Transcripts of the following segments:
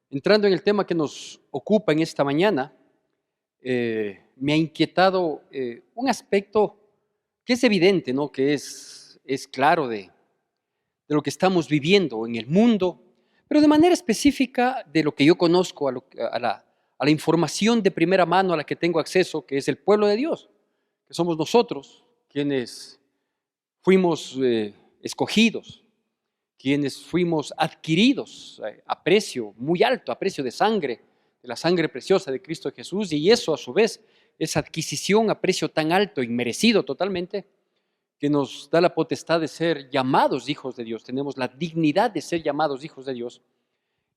Entrando en el tema que nos ocupa en esta mañana, me ha inquietado un aspecto que es evidente, ¿no? Que es claro de lo que estamos viviendo en el mundo, pero de manera específica de lo que yo conozco, a la información de primera mano a la que tengo acceso, que es el pueblo de Dios, que somos nosotros quienes fuimos escogidos, quienes fuimos adquiridos a precio muy alto, a precio de sangre, de la sangre preciosa de Cristo Jesús, y eso a su vez, esa adquisición a precio tan alto, inmerecido totalmente, que nos da la potestad de ser llamados hijos de Dios, tenemos la dignidad de ser llamados hijos de Dios,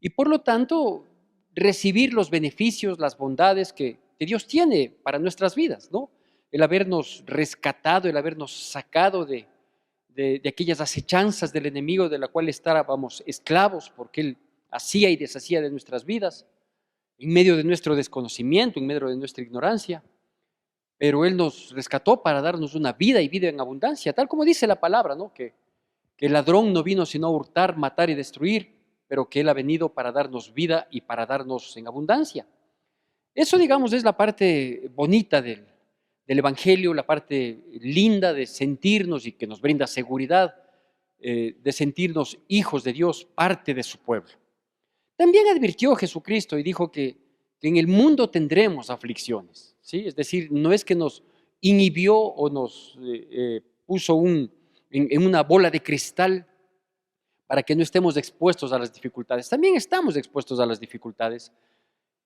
y por lo tanto recibir los beneficios, las bondades que Dios tiene para nuestras vidas, ¿no? El habernos rescatado, el habernos sacado de aquellas acechanzas del enemigo de la cual estábamos esclavos, porque él hacía y deshacía de nuestras vidas, en medio de nuestro desconocimiento, en medio de nuestra ignorancia, pero él nos rescató para darnos una vida y vida en abundancia, tal como dice la palabra, ¿no? Que el ladrón no vino sino a hurtar, matar y destruir, pero que él ha venido para darnos vida y para darnos en abundancia. Eso, digamos, es la parte bonita del Evangelio, la parte linda de sentirnos y que nos brinda seguridad, de sentirnos hijos de Dios, parte de su pueblo. También advirtió Jesucristo y dijo que en el mundo tendremos aflicciones, ¿sí? Es decir, no es que nos inhibió o nos puso en una bola de cristal para que no estemos expuestos a las dificultades. También estamos expuestos a las dificultades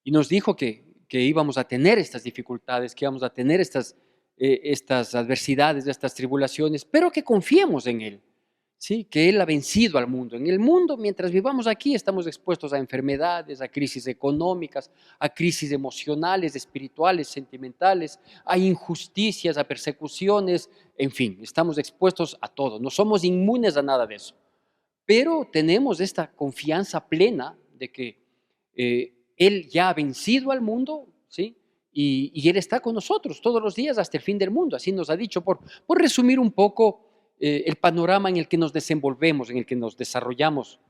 y nos dijo que íbamos a tener estas dificultades, que íbamos a tener estas adversidades, estas tribulaciones, pero que confiemos en Él, ¿sí? Que Él ha vencido al mundo. En el mundo, mientras vivamos aquí, estamos expuestos a enfermedades, a crisis económicas, a crisis emocionales, espirituales, sentimentales, a injusticias, a persecuciones, en fin, estamos expuestos a todo. No somos inmunes a nada de eso, pero tenemos esta confianza plena de que Él ya ha vencido al mundo, ¿sí? Y Él está con nosotros todos los días hasta el fin del mundo. Así nos ha dicho, por resumir un poco el panorama en el que nos desenvolvemos, en el que nos desarrollamos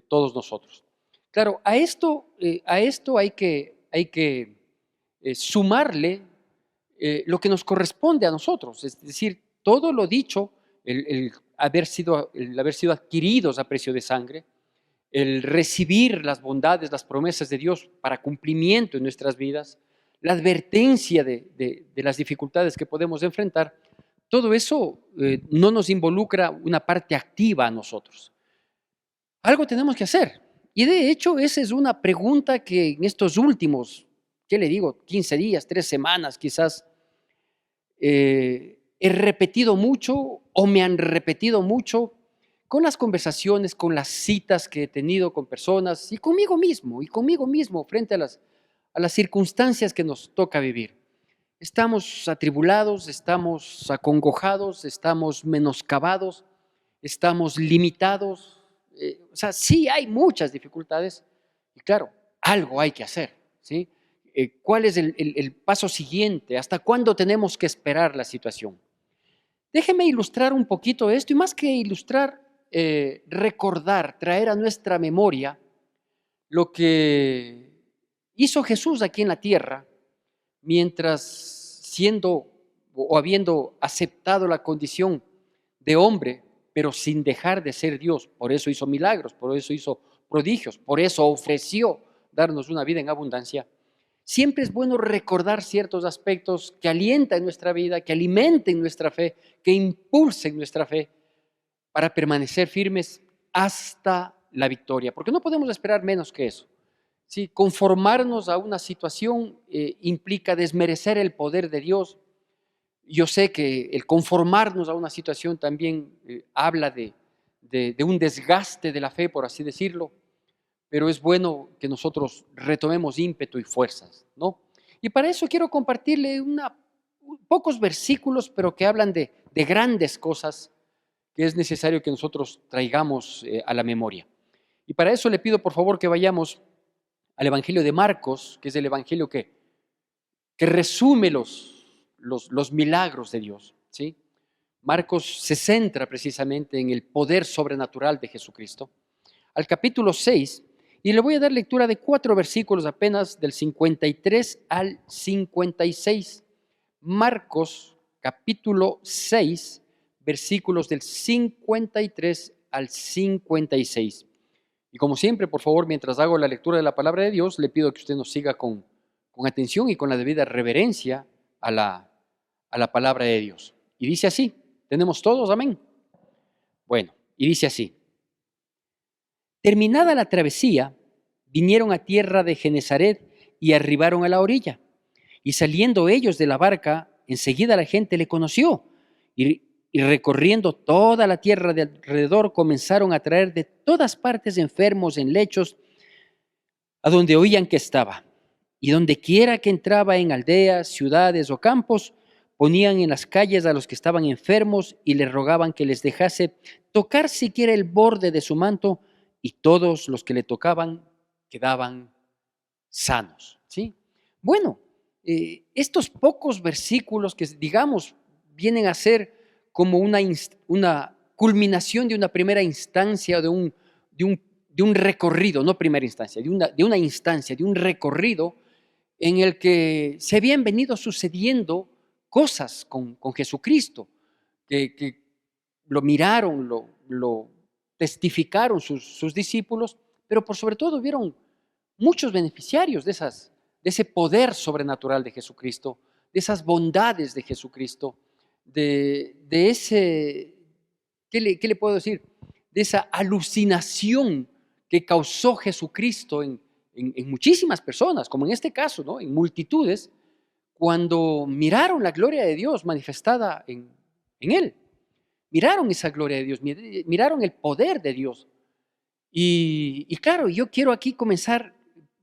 todos nosotros. Claro, a esto hay que sumarle lo que nos corresponde a nosotros, es decir, todo lo dicho, el haber sido adquiridos a precio de sangre, el recibir las bondades, las promesas de Dios para cumplimiento en nuestras vidas, la advertencia de las dificultades que podemos enfrentar, todo eso no nos involucra una parte activa a nosotros. Algo tenemos que hacer. Y de hecho, esa es una pregunta que en estos últimos, ¿qué le digo? 15 días, 3 semanas quizás, he repetido mucho o me han repetido mucho con las conversaciones, con las citas que he tenido con personas y conmigo mismo frente a las circunstancias que nos toca vivir. Estamos atribulados, estamos acongojados, estamos menoscabados, estamos limitados. O sea, sí hay muchas dificultades y claro, algo hay que hacer, ¿sí? ¿Cuál es el paso siguiente? ¿Hasta cuándo tenemos que esperar la situación? Déjeme ilustrar un poquito esto y más que ilustrar, recordar, traer a nuestra memoria lo que hizo Jesús aquí en la tierra mientras siendo o habiendo aceptado la condición de hombre, pero sin dejar de ser Dios. Por eso hizo milagros, por eso hizo prodigios, por eso ofreció darnos una vida en abundancia. Siempre es bueno recordar ciertos aspectos que alientan nuestra vida, que alimenten nuestra fe, que impulsen nuestra fe para permanecer firmes hasta la victoria, porque no podemos esperar menos que eso. Sí, conformarnos a una situación implica desmerecer el poder de Dios. Yo sé que el conformarnos a una situación también habla de un desgaste de la fe, por así decirlo, pero es bueno que nosotros retomemos ímpetu y fuerzas, ¿no? Y para eso quiero compartirle pocos versículos, pero que hablan de grandes cosas que es necesario que nosotros traigamos a la memoria. Y para eso le pido por favor que vayamos al Evangelio de Marcos, que es el Evangelio que resume los milagros de Dios, ¿sí? Marcos se centra precisamente en el poder sobrenatural de Jesucristo. Al capítulo 6, Y le voy a dar lectura de 4 versículos apenas, del 53 al 56. Marcos capítulo 6, versículos del 53 al 56. Y como siempre, por favor, mientras hago la lectura de la palabra de Dios, le pido que usted nos siga con atención y con la debida reverencia a la palabra de Dios. Y dice así, ¿tenemos todos? Amén. Bueno, y dice así. Terminada la travesía, vinieron a tierra de Genezaret y arribaron a la orilla. Y saliendo ellos de la barca, enseguida la gente le conoció y recorriendo toda la tierra de alrededor comenzaron a traer de todas partes enfermos en lechos a donde oían que estaba. Y donde quiera que entraba en aldeas, ciudades o campos, ponían en las calles a los que estaban enfermos y le rogaban que les dejase tocar siquiera el borde de su manto, y todos los que le tocaban quedaban sanos. ¿Sí? Bueno, estos pocos versículos que, digamos, vienen a ser como una culminación de una primera instancia, de un recorrido, no primera instancia, de una instancia, de un recorrido en el que se habían venido sucediendo cosas con Jesucristo, que lo miraron, lo testificaron sus discípulos, pero por sobre todo vieron muchos beneficiarios de ese poder sobrenatural de Jesucristo, de esas bondades de Jesucristo, de ese, ¿qué le puedo decir? De esa alucinación que causó Jesucristo en muchísimas personas, como en este caso, ¿no? En multitudes, cuando miraron la gloria de Dios manifestada en Él. Miraron esa gloria de Dios, miraron el poder de Dios. Y claro, yo quiero aquí comenzar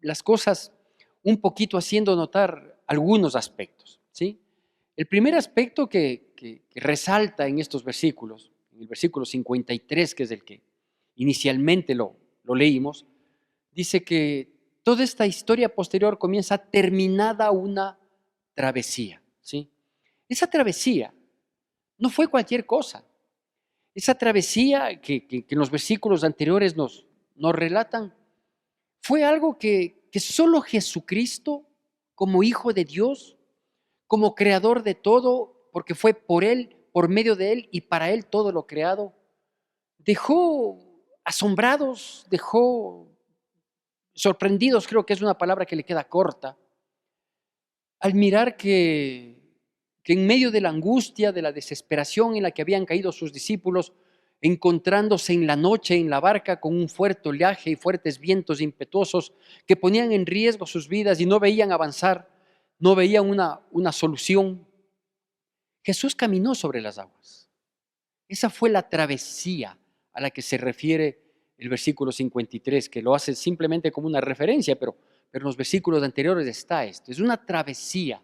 las cosas un poquito haciendo notar algunos aspectos, ¿sí? El primer aspecto que resalta en estos versículos, en el versículo 53, que es el que inicialmente lo leímos, dice que toda esta historia posterior comienza terminada una travesía, ¿sí? Esa travesía no fue cualquier cosa. Esa travesía que en los versículos anteriores nos relatan fue algo que solo Jesucristo, como Hijo de Dios, como Creador de todo, porque fue por Él, por medio de Él y para Él todo lo creado, dejó asombrados, dejó sorprendidos, creo que es una palabra que le queda corta, al mirar que en medio de la angustia, de la desesperación en la que habían caído sus discípulos, encontrándose en la noche en la barca con un fuerte oleaje y fuertes vientos impetuosos que ponían en riesgo sus vidas y no veían avanzar, no veían una solución, Jesús caminó sobre las aguas. Esa fue la travesía a la que se refiere el versículo 53, que lo hace simplemente como una referencia, pero en los versículos anteriores está esto. Es una travesía,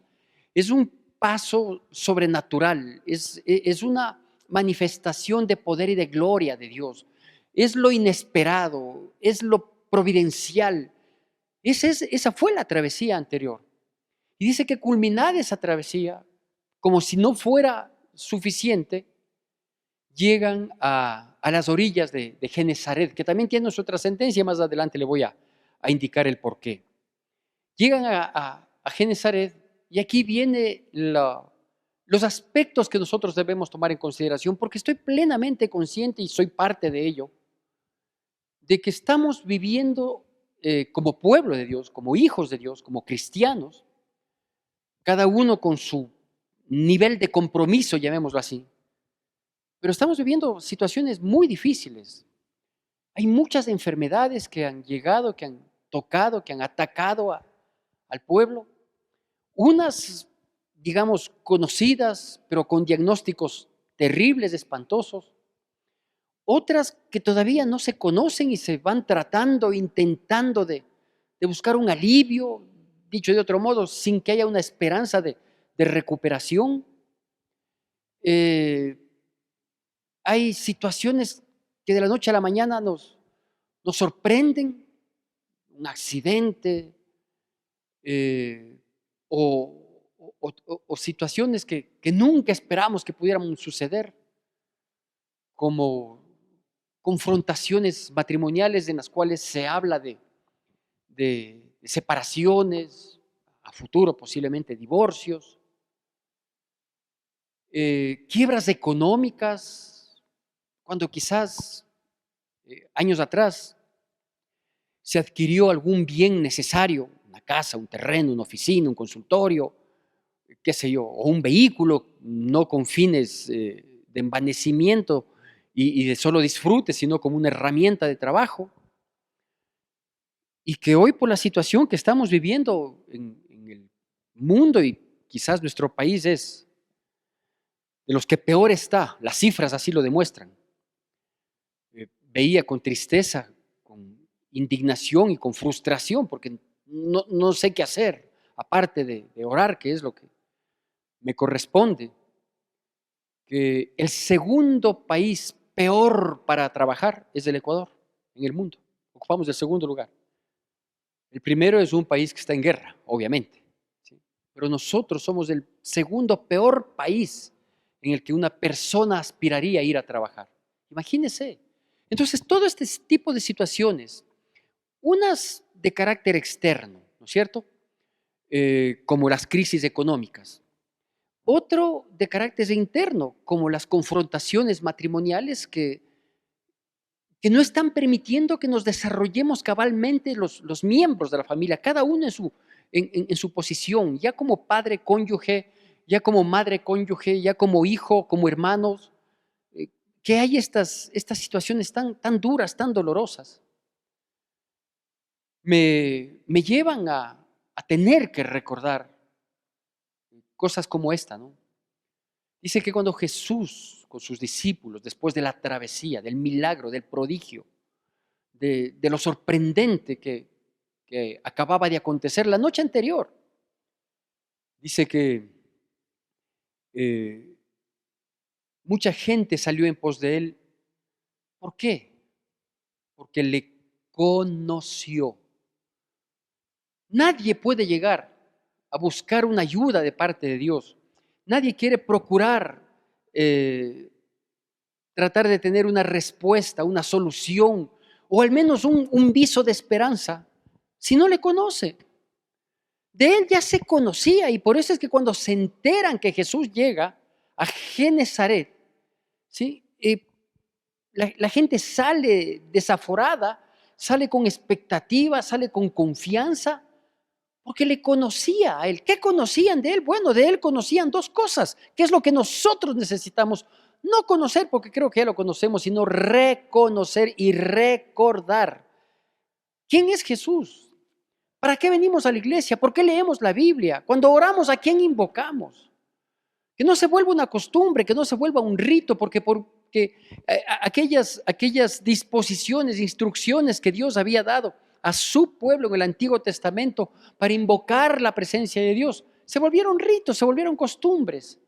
es un paso sobrenatural, es una manifestación de poder y de gloria de Dios. Es lo inesperado, es lo providencial. Esa fue la travesía anterior. Y dice que culminada esa travesía, como si no fuera suficiente, llegan a las orillas de Genezaret, que también tiene su trascendencia, más adelante le voy a indicar el porqué. Llegan a Genezaret y aquí viene los aspectos que nosotros debemos tomar en consideración, porque estoy plenamente consciente y soy parte de ello, de que estamos viviendo como pueblo de Dios, como hijos de Dios, como cristianos, cada uno con su nivel de compromiso, llamémoslo así. Pero estamos viviendo situaciones muy difíciles. Hay muchas enfermedades que han llegado, que han tocado, que han atacado al pueblo. Unas, digamos, conocidas, pero con diagnósticos terribles, espantosos. Otras que todavía no se conocen y se van tratando, intentando de buscar un alivio, dicho de otro modo, sin que haya una esperanza de recuperación. Hay situaciones que de la noche a la mañana nos sorprenden, un accidente o situaciones que nunca esperamos que pudieran suceder, como confrontaciones matrimoniales en las cuales se habla de de separaciones, a futuro posiblemente divorcios, quiebras económicas, cuando quizás años atrás se adquirió algún bien necesario, una casa, un terreno, una oficina, un consultorio, qué sé yo, o un vehículo, no con fines de envanecimiento y de solo disfrute, sino como una herramienta de trabajo. Y que hoy por la situación que estamos viviendo en el mundo y quizás nuestro país es de los que peor está, las cifras así lo demuestran. Veía con tristeza, con indignación y con frustración, porque no sé qué hacer, aparte de orar, que es lo que me corresponde, que el segundo país peor para trabajar es el Ecuador, en el mundo. Ocupamos el segundo lugar. El primero es un país que está en guerra, obviamente, ¿sí? Pero nosotros somos el segundo peor país en el que una persona aspiraría a ir a trabajar. Imagínese. Entonces, todo este tipo de situaciones, unas de carácter externo, ¿no es cierto? Como las crisis económicas. Otro de carácter interno, como las confrontaciones matrimoniales que no están permitiendo que nos desarrollemos cabalmente los miembros de la familia, cada uno en su posición, ya como padre cónyuge, ya como madre cónyuge, ya como hijo, como hermanos, que hay estas situaciones tan duras, tan dolorosas. Me llevan a tener que recordar cosas como esta, ¿no? Dice que cuando Jesús con sus discípulos, después de la travesía, del milagro, del prodigio, de lo sorprendente que acababa de acontecer la noche anterior, dice que mucha gente salió en pos de él. ¿Por qué? Porque le conoció. Nadie puede llegar a buscar una ayuda de parte de Dios. Nadie quiere procurar tratar de tener una respuesta, una solución, o al menos un viso de esperanza, si no le conoce. De él ya se conocía y por eso es que cuando se enteran que Jesús llega a Genezaret, ¿sí? La gente sale desaforada, sale con expectativa, sale con confianza, porque le conocía a él. ¿Qué conocían de él? Bueno, de él conocían dos cosas, que es lo que nosotros necesitamos. No conocer, porque creo que ya lo conocemos, sino reconocer y recordar. ¿Quién es Jesús? ¿Para qué venimos a la iglesia? ¿Por qué leemos la Biblia? Cuando oramos, ¿a quién invocamos? Que no se vuelva una costumbre, que no se vuelva un rito, porque aquellas disposiciones, instrucciones que Dios había dado a su pueblo en el Antiguo Testamento para invocar la presencia de Dios, se volvieron ritos, se volvieron costumbres.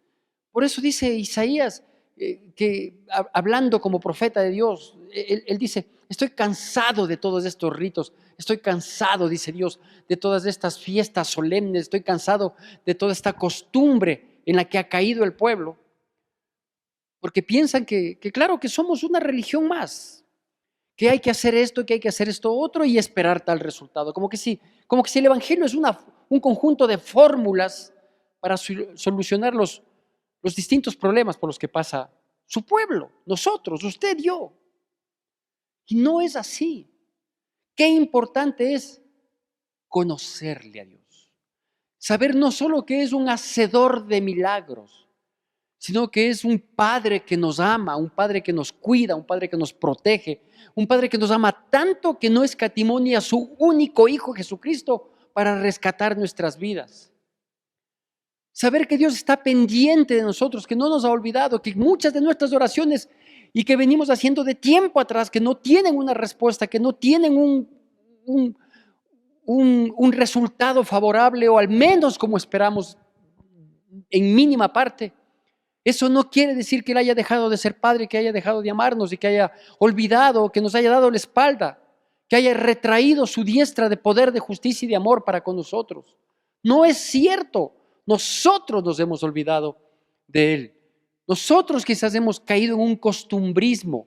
Por eso dice Isaías, que hablando como profeta de Dios, él dice, estoy cansado de todos estos ritos, estoy cansado, dice Dios, de todas estas fiestas solemnes, estoy cansado de toda esta costumbre en la que ha caído el pueblo, porque piensan que claro, que somos una religión más, que hay que hacer esto, que hay que hacer esto otro y esperar tal resultado, como que si el Evangelio es un conjunto de fórmulas para solucionar los distintos problemas por los que pasa su pueblo, nosotros, usted, yo. Y no es así. Qué importante es conocerle a Dios. Saber no solo que es un hacedor de milagros, sino que es un Padre que nos ama, un Padre que nos cuida, un Padre que nos protege, un Padre que nos ama tanto que no escatimó ni a su único Hijo Jesucristo para rescatar nuestras vidas. Saber que Dios está pendiente de nosotros, que no nos ha olvidado, que muchas de nuestras oraciones y que venimos haciendo de tiempo atrás, que no tienen una respuesta, que no tienen un resultado favorable o al menos como esperamos en mínima parte. Eso no quiere decir que Él haya dejado de ser Padre, que haya dejado de amarnos y que haya olvidado, que nos haya dado la espalda, que haya retraído su diestra de poder, de justicia y de amor para con nosotros. No es cierto. Nosotros nos hemos olvidado de Él. Nosotros quizás hemos caído en un costumbrismo,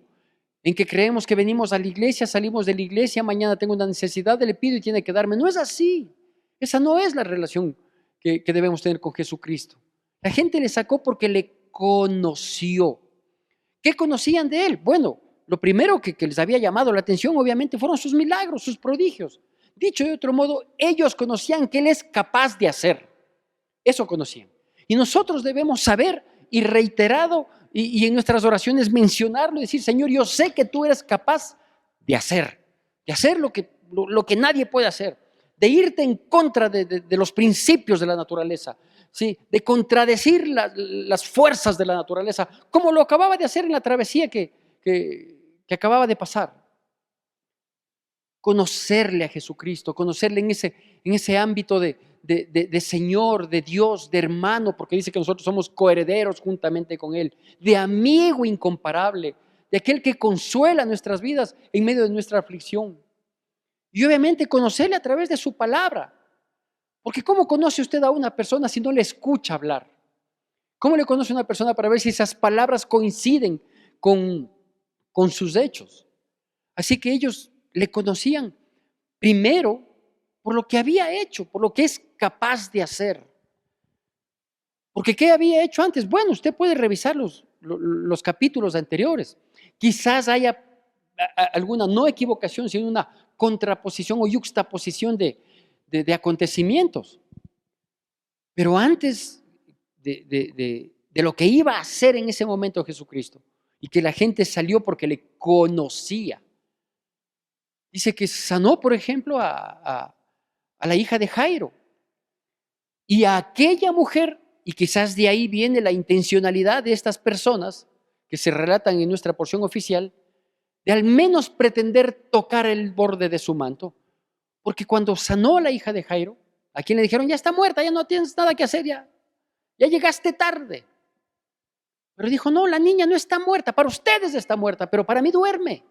en que creemos que venimos a la iglesia, salimos de la iglesia, mañana tengo una necesidad, le pido y tiene que darme. No es así. Esa no es la relación que debemos tener con Jesucristo. La gente le sacó porque le conoció. ¿Qué conocían de él? Bueno, lo primero que les había llamado la atención, obviamente, fueron sus milagros, sus prodigios. Dicho de otro modo, ellos conocían que él es capaz de hacer. Eso conocían. Y nosotros debemos saber y reiterado y en nuestras oraciones mencionarlo y decir, Señor, yo sé que tú eres capaz de hacer lo que nadie puede hacer, de irte en contra de los principios de la naturaleza, ¿sí? De contradecir las fuerzas de la naturaleza, como lo acababa de hacer en la travesía que acababa de pasar. Conocerle a Jesucristo, conocerle en ese ámbito de Señor, de Dios, de hermano, porque dice que nosotros somos coherederos juntamente con Él, de amigo incomparable, de aquel que consuela nuestras vidas en medio de nuestra aflicción. Y obviamente conocerle a través de su palabra, porque ¿cómo conoce usted a una persona si no le escucha hablar? ¿Cómo le conoce a una persona para ver si esas palabras coinciden con sus hechos? Así que ellos le conocían primero por lo que había hecho, por lo que es capaz de hacer. Porque ¿qué había hecho antes? Bueno, usted puede revisar los capítulos anteriores. Quizás haya alguna no equivocación, sino una contraposición o yuxtaposición de acontecimientos. Pero antes de lo que iba a hacer en ese momento Jesucristo, y que la gente salió porque le conocía. Dice que sanó, por ejemplo, a la hija de Jairo. Y a aquella mujer, y quizás de ahí viene la intencionalidad de estas personas que se relatan en nuestra porción oficial, de al menos pretender tocar el borde de su manto. Porque cuando sanó a la hija de Jairo, a quien le dijeron, ya está muerta, ya no tienes nada que hacer, ya llegaste tarde. Pero dijo, no, la niña no está muerta, para ustedes está muerta, pero para mí duerme.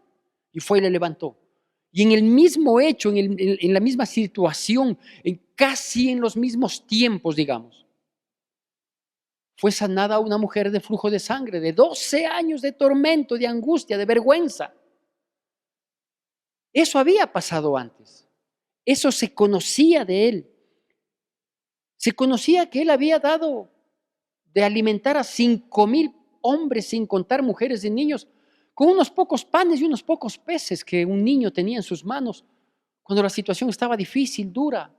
Y fue y le levantó. Y en el mismo hecho, en la misma situación, casi en los mismos tiempos, digamos, fue sanada una mujer de flujo de sangre, de 12 años de tormento, de angustia, de vergüenza. Eso había pasado antes. Eso se conocía de él. Se conocía que él había dado de alimentar a 5,000 hombres, sin contar mujeres y niños, con unos pocos panes y unos pocos peces que un niño tenía en sus manos, cuando la situación estaba difícil, dura.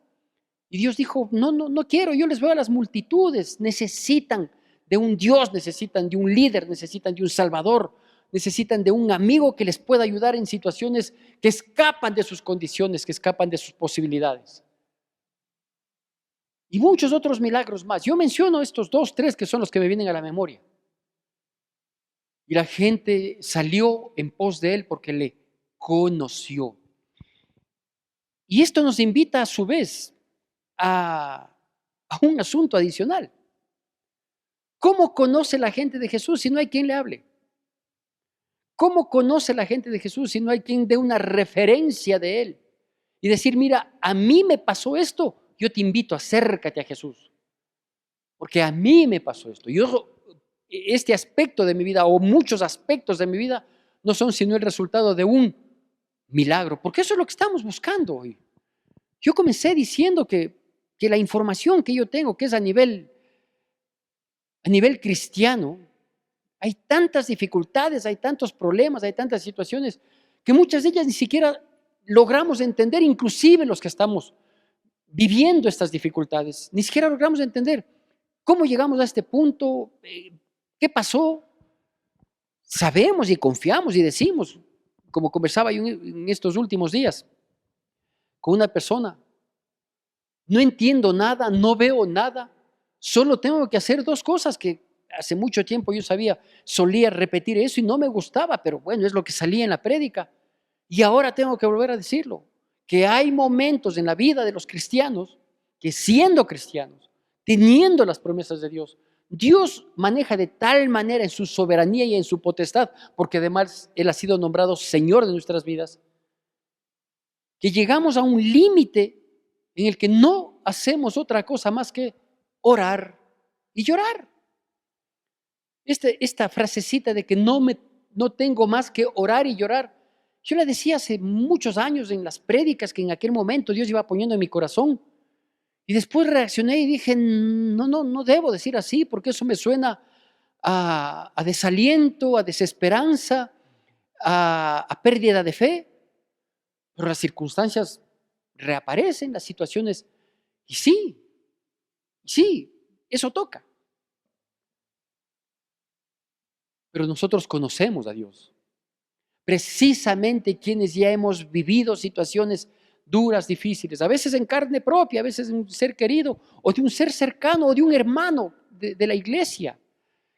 Y Dios dijo, no quiero, yo les veo a las multitudes, necesitan de un Dios, necesitan de un líder, necesitan de un Salvador, necesitan de un amigo que les pueda ayudar en situaciones que escapan de sus condiciones, que escapan de sus posibilidades. Y muchos otros milagros más. Yo menciono estos 2, 3 que son los que me vienen a la memoria. Y la gente salió en pos de él porque le conoció. Y esto nos invita a su vez a un asunto adicional. ¿Cómo conoce la gente de Jesús si no hay quien le hable? ¿Cómo conoce la gente de Jesús si no hay quien dé una referencia de él? Y decir, mira, a mí me pasó esto, yo te invito, acércate a Jesús. Porque a mí me pasó esto. Este aspecto de mi vida o muchos aspectos de mi vida no son sino el resultado de un milagro, porque eso es lo que estamos buscando hoy. Yo comencé diciendo que la información que yo tengo, que es a nivel cristiano, hay tantas dificultades, hay tantos problemas, hay tantas situaciones, que muchas de ellas ni siquiera logramos entender, inclusive los que estamos viviendo estas dificultades, ni siquiera logramos entender cómo llegamos a este punto, qué pasó. Sabemos y confiamos y decimos, como conversaba yo en estos últimos días con una persona, no entiendo nada, no veo nada, solo tengo que hacer 2 cosas que hace mucho tiempo yo solía repetir eso y no me gustaba, pero bueno, es lo que salía en la prédica. Y ahora tengo que volver a decirlo, que hay momentos en la vida de los cristianos que siendo cristianos, teniendo las promesas de Dios, Dios maneja de tal manera en su soberanía y en su potestad, porque además Él ha sido nombrado Señor de nuestras vidas, que llegamos a un límite en el que no hacemos otra cosa más que orar y llorar. Esta frasecita de que no no tengo más que orar y llorar. Yo le decía hace muchos años en las prédicas que en aquel momento Dios iba poniendo en mi corazón. Y después reaccioné y dije, no debo decir así, porque eso me suena a desaliento, a desesperanza, a pérdida de fe. Pero las circunstancias reaparecen, las situaciones, y sí, eso toca. Pero nosotros conocemos a Dios. Precisamente quienes ya hemos vivido situaciones duras, difíciles, a veces en carne propia, a veces de un ser querido, o de un ser cercano, o de un hermano de la iglesia,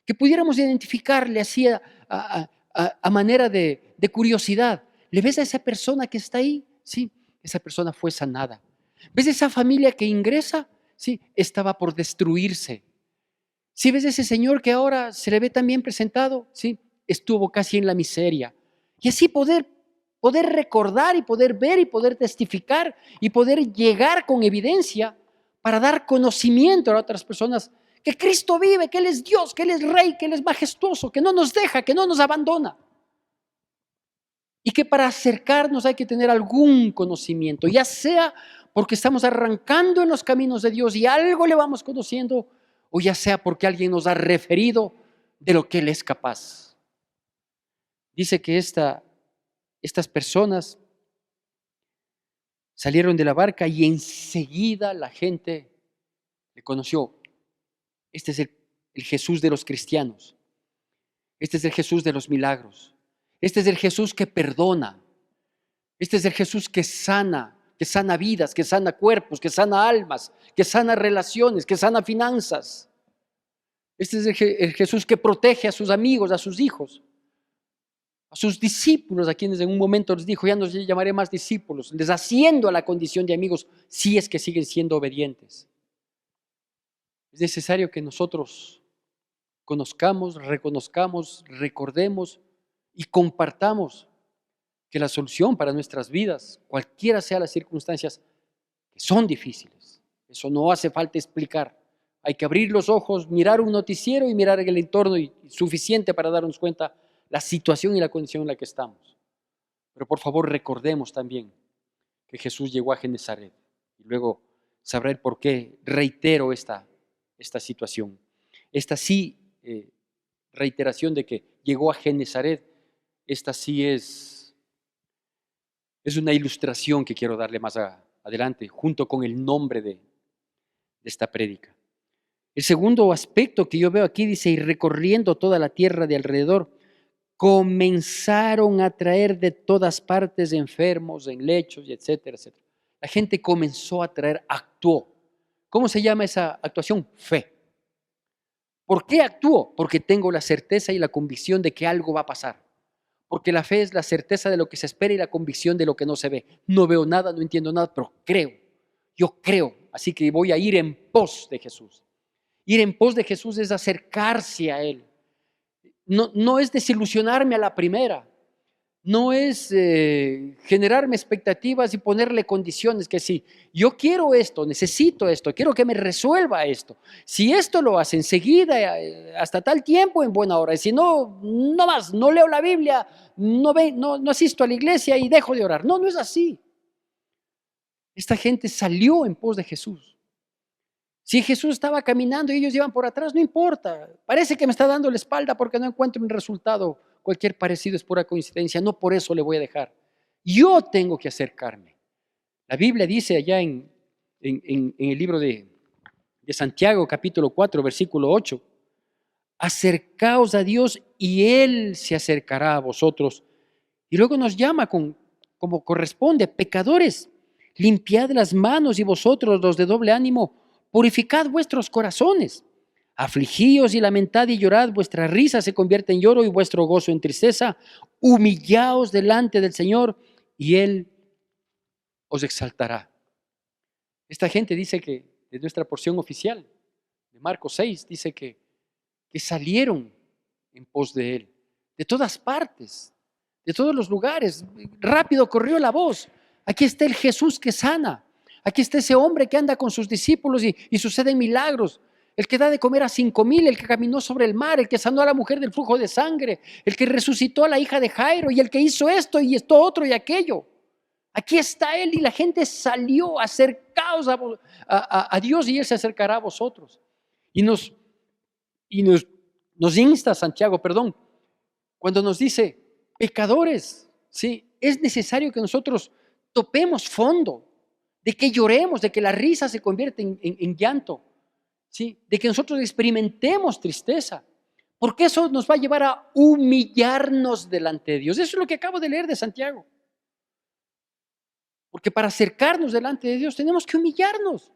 que pudiéramos identificarle así a manera de curiosidad. ¿Le ves a esa persona que está ahí? Sí, esa persona fue sanada. ¿Ves esa familia que ingresa? Sí, estaba por destruirse. ¿Sí ves ese señor que ahora se le ve tan bien presentado? Sí, estuvo casi en la miseria. Y así poder recordar y poder ver y poder testificar y poder llegar con evidencia para dar conocimiento a otras personas que Cristo vive, que Él es Dios, que Él es Rey, que Él es majestuoso, que no nos deja, que no nos abandona. Y que para acercarnos hay que tener algún conocimiento, ya sea porque estamos arrancando en los caminos de Dios y algo le vamos conociendo, o ya sea porque alguien nos ha referido de lo que Él es capaz. Dice que estas personas salieron de la barca y enseguida la gente le conoció. Este es el Jesús de los cristianos. Este es el Jesús de los milagros. Este es el Jesús que perdona. Este es el Jesús que sana vidas, que sana cuerpos, que sana almas, que sana relaciones, que sana finanzas. Este es el Jesús que protege a sus amigos, a sus hijos, a sus discípulos, a quienes en un momento les dijo, ya no les llamaré más discípulos, les asciendo a la condición de amigos, si es que siguen siendo obedientes. Es necesario que nosotros conozcamos, reconozcamos, recordemos y compartamos que la solución para nuestras vidas, cualquiera sean las circunstancias, que son difíciles, eso no hace falta explicar. Hay que abrir los ojos, mirar un noticiero y mirar el entorno y suficiente para darnos cuenta la situación y la condición en la que estamos. Pero por favor recordemos también que Jesús llegó a Genezaret y luego sabrá el por qué reitero esta situación. Esta sí, reiteración de que llegó a Genezaret, esta sí es una ilustración que quiero darle más adelante, junto con el nombre de esta prédica. El segundo aspecto que yo veo aquí dice, y recorriendo toda la tierra de alrededor, comenzaron a traer de todas partes enfermos en lechos, y etcétera, etcétera. La gente comenzó a traer, actuó. ¿Cómo se llama esa actuación? Fe. ¿Por qué actuó? Porque tengo la certeza y la convicción de que algo va a pasar. Porque la fe es la certeza de lo que se espera y la convicción de lo que no se ve. No veo nada, no entiendo nada, pero creo. Yo creo, así que voy a ir en pos de Jesús. Ir en pos de Jesús es acercarse a Él. No es desilusionarme a la primera. No es generarme expectativas y ponerle condiciones que si yo quiero esto, necesito esto, quiero que me resuelva esto. Si esto lo hace enseguida, hasta tal tiempo, en buena hora. Y si no, no más, no leo la Biblia, no asisto a la iglesia y dejo de orar. No es así. Esta gente salió en pos de Jesús. Si Jesús estaba caminando y ellos iban por atrás, no importa. Parece que me está dando la espalda porque no encuentro un resultado. Cualquier parecido es pura coincidencia. No por eso le voy a dejar. Yo tengo que acercarme. La Biblia dice allá en el libro de Santiago, capítulo 4, versículo 8, acercaos a Dios y Él se acercará a vosotros. Y luego nos llama como corresponde, pecadores, limpiad las manos y vosotros los de doble ánimo, purificad vuestros corazones, afligíos y lamentad y llorad, vuestra risa se convierte en lloro y vuestro gozo en tristeza, humillaos delante del Señor y Él os exaltará. Esta gente dice que, de nuestra porción oficial, de Marcos 6, dice que salieron en pos de Él, de todas partes, de todos los lugares, rápido corrió la voz, aquí está el Jesús que sana. Aquí está ese hombre que anda con sus discípulos y suceden milagros. el que da de comer a 5,000, el que caminó sobre el mar, el que sanó a la mujer del flujo de sangre, el que resucitó a la hija de Jairo y el que hizo esto y esto otro y aquello. Aquí está Él y la gente salió, acercaos a Dios y Él se acercará a vosotros. Y nos insta Santiago, perdón, cuando nos dice, pecadores, ¿sí? Es necesario que nosotros topemos fondo, de que lloremos, de que la risa se convierte en llanto, ¿sí? De que nosotros experimentemos tristeza, porque eso nos va a llevar a humillarnos delante de Dios. Eso es lo que acabo de leer de Santiago. Porque para acercarnos delante de Dios tenemos que humillarnos.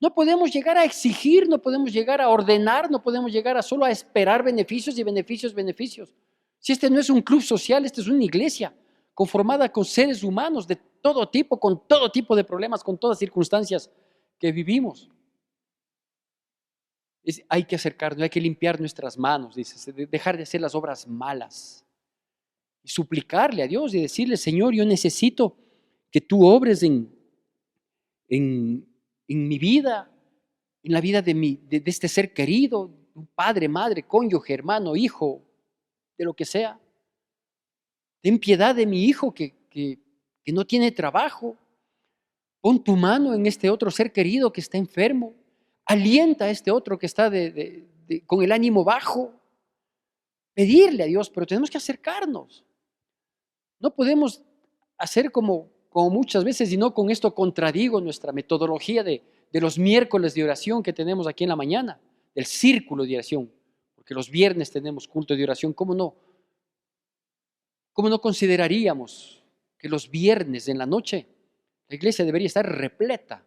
No podemos llegar a exigir, no podemos llegar a ordenar, no podemos llegar a solo a esperar beneficios y beneficios. Si este no es un club social, este es una iglesia conformada con seres humanos de todo tipo, con todo tipo de problemas, con todas circunstancias que vivimos. Hay que acercarnos, hay que limpiar nuestras manos, dice, dejar de hacer las obras malas y suplicarle a Dios y decirle, Señor, yo necesito que tú obres en mi vida, en la vida de este ser querido, un padre, madre, cónyuge, hermano, hijo, de lo que sea. Ten piedad de mi hijo que no tiene trabajo. Pon tu mano en este otro ser querido que está enfermo. Alienta a este otro que está con el ánimo bajo. Pedirle a Dios, pero tenemos que acercarnos. No podemos hacer como muchas veces, y no con esto contradigo nuestra metodología de los miércoles de oración que tenemos aquí en la mañana, del círculo de oración, porque los viernes tenemos culto de oración. ¿Cómo no? ¿Cómo no consideraríamos que los viernes en la noche la iglesia debería estar repleta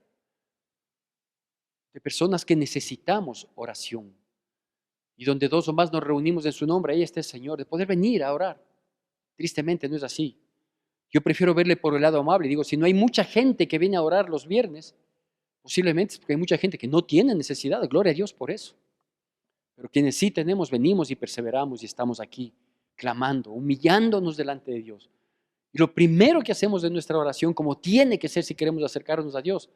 de personas que necesitamos oración? Y donde dos o más nos reunimos en su nombre, ahí está el Señor, de poder venir a orar. Tristemente no es así. Yo prefiero verle por el lado amable. Digo, si no hay mucha gente que viene a orar los viernes, posiblemente es porque hay mucha gente que no tiene necesidad. Gloria a Dios por eso. Pero quienes sí tenemos, venimos y perseveramos y estamos aquí clamando, humillándonos delante de Dios. Y lo primero que hacemos en nuestra oración, como tiene que ser si queremos acercarnos a Dios,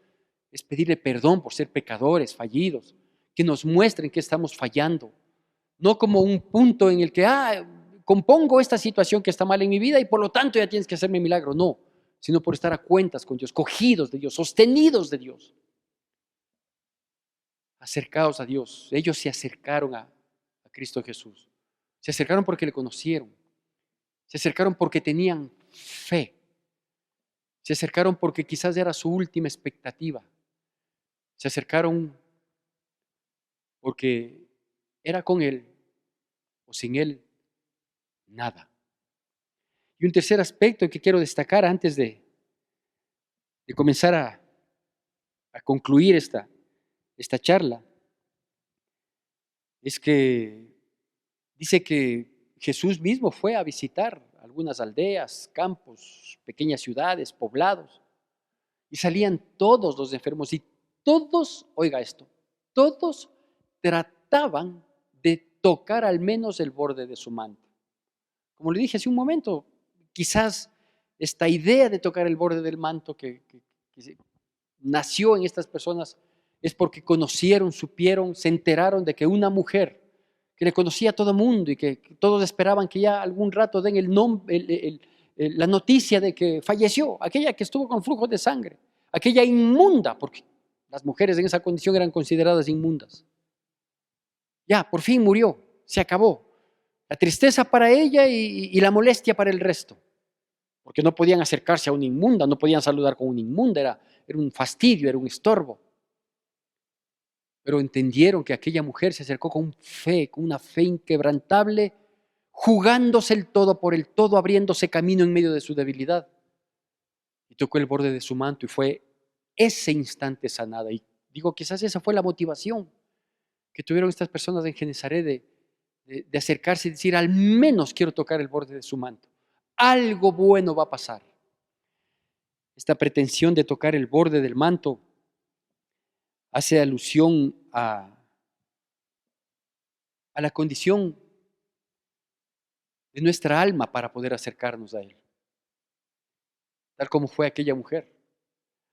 es pedirle perdón por ser pecadores, fallidos, que nos muestren que estamos fallando. No como un punto en el que, compongo esta situación que está mal en mi vida y por lo tanto ya tienes que hacerme milagro. No, sino por estar a cuentas con Dios, cogidos de Dios, sostenidos de Dios. Acercaos a Dios. Ellos se acercaron a Cristo Jesús. Se acercaron porque le conocieron. Se acercaron porque tenían fe. Se acercaron porque quizás era su última expectativa. Se acercaron porque era con Él o sin Él nada. Y un tercer aspecto que quiero destacar antes de comenzar a concluir esta charla es que dice que Jesús mismo fue a visitar algunas aldeas, campos, pequeñas ciudades, poblados, y salían todos los enfermos y todos, oiga esto, todos trataban de tocar al menos el borde de su manto. Como le dije hace un momento, quizás esta idea de tocar el borde del manto que nació en estas personas es porque conocieron, supieron, se enteraron de que una mujer que le conocía a todo mundo y que todos esperaban que ya algún rato den la noticia de que falleció, aquella que estuvo con flujo de sangre, aquella inmunda, porque las mujeres en esa condición eran consideradas inmundas. Ya, por fin murió, se acabó. La tristeza para ella y la molestia para el resto, porque no podían acercarse a una inmunda, no podían saludar con una inmunda, era un fastidio, era un estorbo. Pero entendieron que aquella mujer se acercó con una fe inquebrantable, jugándose el todo por el todo, abriéndose camino en medio de su debilidad. Y tocó el borde de su manto y fue ese instante sanada. Y digo, quizás esa fue la motivación que tuvieron estas personas en Genesaret de acercarse y decir, al menos quiero tocar el borde de su manto. Algo bueno va a pasar. Esta pretensión de tocar el borde del manto hace alusión a la condición de nuestra alma para poder acercarnos a Él. Tal como fue aquella mujer.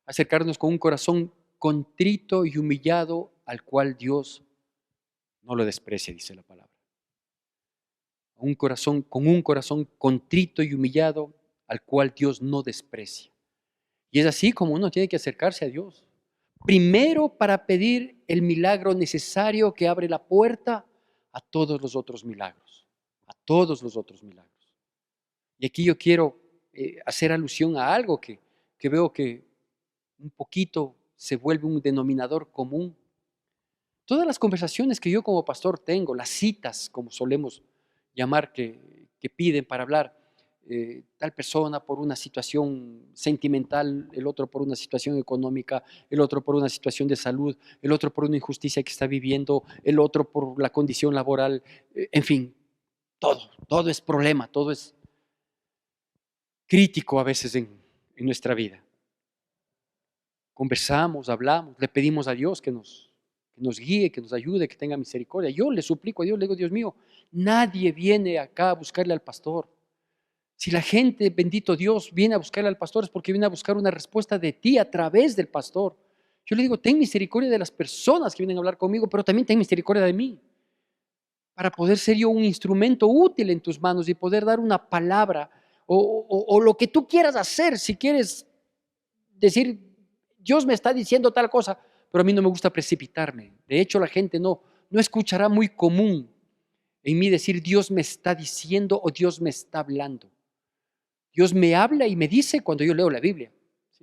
Acercarnos con un corazón contrito y humillado al cual Dios no lo desprecie, dice la palabra. Con un corazón contrito y humillado, al cual Dios no desprecia. Y es así como uno tiene que acercarse a Dios. Primero para pedir el milagro necesario que abre la puerta a todos los otros milagros, a todos los otros milagros. Y aquí yo quiero hacer alusión a algo que veo que un poquito se vuelve un denominador común. Todas las conversaciones que yo como pastor tengo, las citas, como solemos llamar, que piden para hablar, tal persona por una situación sentimental, el otro por una situación económica, el otro por una situación de salud, el otro por una injusticia que está viviendo, el otro por la condición laboral, en fin, todo es problema, todo es crítico a veces en nuestra vida. Conversamos, hablamos, le pedimos a Dios que nos guíe, que nos ayude, que tenga misericordia. Yo le suplico a Dios, le digo, Dios mío, nadie viene acá a buscarle al pastor. Si la gente, bendito Dios, viene a buscarle al pastor es porque viene a buscar una respuesta de ti a través del pastor. Yo le digo, ten misericordia de las personas que vienen a hablar conmigo, pero también ten misericordia de mí, para poder ser yo un instrumento útil en tus manos y poder dar una palabra o lo que tú quieras hacer. Si quieres decir, Dios me está diciendo tal cosa, pero a mí no me gusta precipitarme. De hecho, la gente no escuchará muy común en mí decir, Dios me está diciendo o Dios me está hablando. Dios me habla y me dice cuando yo leo la Biblia.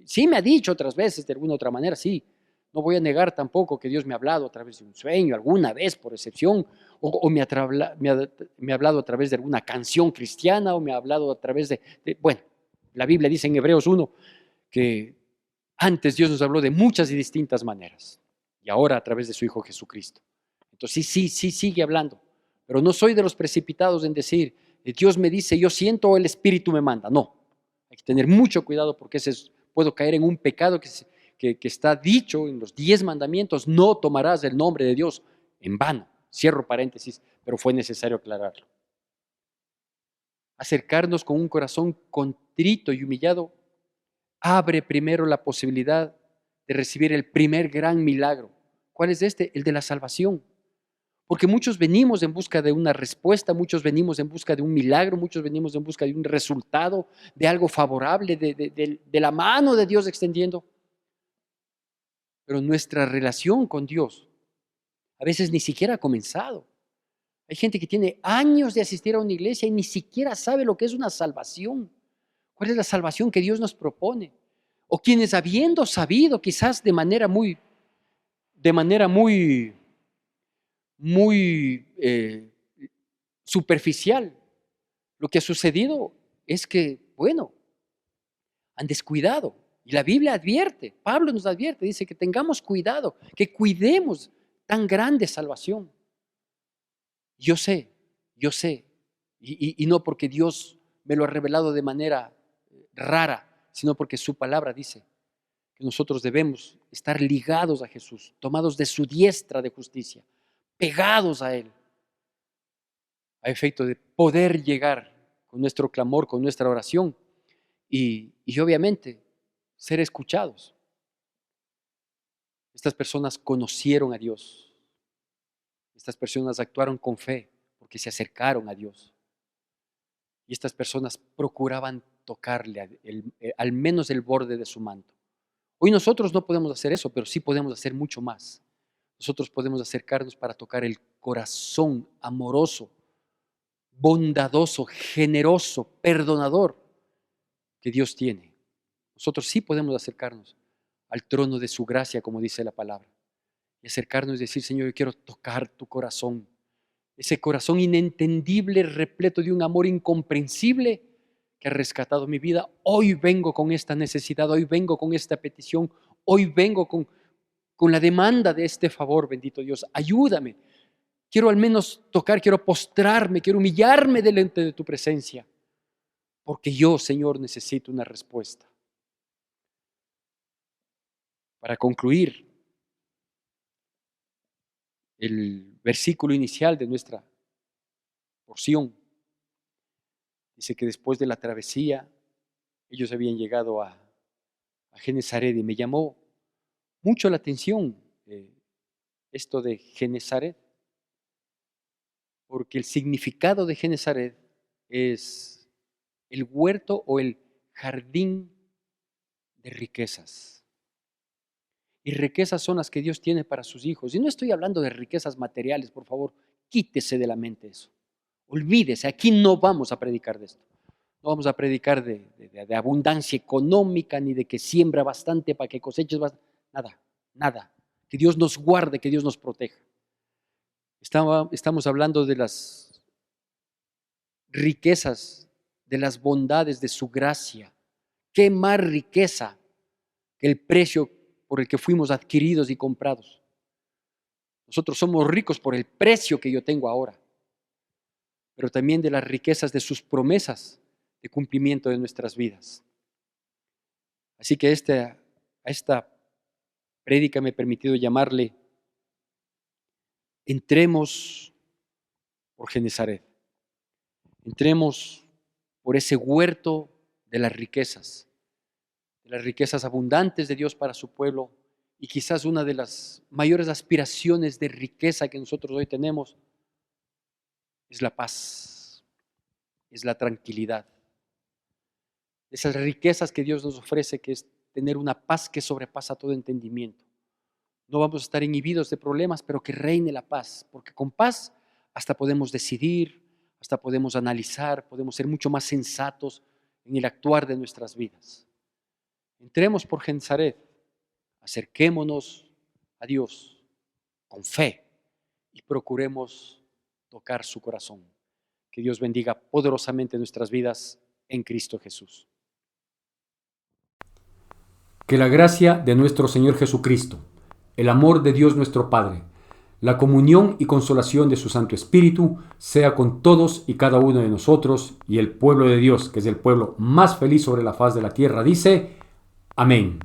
Sí me ha dicho otras veces de alguna otra manera, sí. No voy a negar tampoco que Dios me ha hablado a través de un sueño, alguna vez por excepción, o me ha hablado a través de alguna canción cristiana, o me ha hablado a través bueno, la Biblia dice en Hebreos 1 que antes Dios nos habló de muchas y distintas maneras, y ahora a través de su Hijo Jesucristo. Entonces sí sigue hablando, pero no soy de los precipitados en decir, Dios me dice, yo siento o el Espíritu me manda. No, hay que tener mucho cuidado porque puedo caer en un pecado que está dicho en los 10 mandamientos, no tomarás el nombre de Dios en vano. Cierro paréntesis, pero fue necesario aclararlo. Acercarnos con un corazón contrito y humillado abre primero la posibilidad de recibir el primer gran milagro. ¿Cuál es este? El de la salvación. Porque muchos venimos en busca de una respuesta, muchos venimos en busca de un milagro, muchos venimos en busca de un resultado, de algo favorable, de la mano de Dios extendiendo. Pero nuestra relación con Dios a veces ni siquiera ha comenzado. Hay gente que tiene años de asistir a una iglesia y ni siquiera sabe lo que es una salvación. ¿Cuál es la salvación que Dios nos propone? O quienes habiendo sabido quizás de manera muy superficial, lo que ha sucedido es que, bueno, han descuidado. Y la Biblia advierte, Pablo nos advierte, dice que tengamos cuidado, que cuidemos tan grande salvación. Yo sé, y no porque Dios me lo ha revelado de manera rara, sino porque su palabra dice que nosotros debemos estar ligados a Jesús, tomados de su diestra de justicia, pegados a Él, a efecto de poder llegar con nuestro clamor, con nuestra oración y obviamente ser escuchados. Estas personas conocieron a Dios, estas personas actuaron con fe porque se acercaron a Dios y estas personas procuraban tocarle al menos el borde de su manto. Hoy nosotros no podemos hacer eso, pero sí podemos hacer mucho más. Nosotros podemos acercarnos para tocar el corazón amoroso, bondadoso, generoso, perdonador que Dios tiene. Nosotros sí podemos acercarnos al trono de su gracia, como dice la palabra, y acercarnos y decir, Señor, yo quiero tocar tu corazón, ese corazón inentendible, repleto de un amor incomprensible que ha rescatado mi vida. Hoy vengo con esta necesidad, hoy vengo con esta petición, hoy vengo con la demanda de este favor, bendito Dios, ayúdame. Quiero al menos tocar, quiero postrarme, quiero humillarme delante de tu presencia, porque yo, Señor, necesito una respuesta. Para concluir, el versículo inicial de nuestra porción dice que después de la travesía, ellos habían llegado a Genezaret y me llamó mucho la atención esto de Genezaret, porque el significado de Genezaret es el huerto o el jardín de riquezas. Y riquezas son las que Dios tiene para sus hijos. Y no estoy hablando de riquezas materiales, por favor, quítese de la mente eso. Olvídese, aquí no vamos a predicar de esto. No vamos a predicar de abundancia económica, ni de que siembra bastante para que coseches bastante. Nada, nada. Que Dios nos guarde, que Dios nos proteja. Estamos hablando de las riquezas, de las bondades de su gracia. ¿Qué más riqueza que el precio por el que fuimos adquiridos y comprados? Nosotros somos ricos por el precio que yo tengo ahora, pero también de las riquezas de sus promesas de cumplimiento de nuestras vidas. Así que a esta prédica me he permitido llamarle Entremos por Genezaret. Entremos por ese huerto de las riquezas abundantes de Dios para su pueblo, y quizás una de las mayores aspiraciones de riqueza que nosotros hoy tenemos es la paz, es la tranquilidad. Esas riquezas que Dios nos ofrece, que es tener una paz que sobrepasa todo entendimiento. No vamos a estar inhibidos de problemas, pero que reine la paz, porque con paz hasta podemos decidir, hasta podemos analizar, podemos ser mucho más sensatos en el actuar de nuestras vidas. Entremos por Genezaret, acerquémonos a Dios con fe y procuremos tocar su corazón. Que Dios bendiga poderosamente nuestras vidas en Cristo Jesús. Que la gracia de nuestro Señor Jesucristo, el amor de Dios nuestro Padre, la comunión y consolación de su Santo Espíritu sea con todos y cada uno de nosotros, y el pueblo de Dios, que es el pueblo más feliz sobre la faz de la tierra, dice: Amén.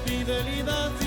Fidelidad.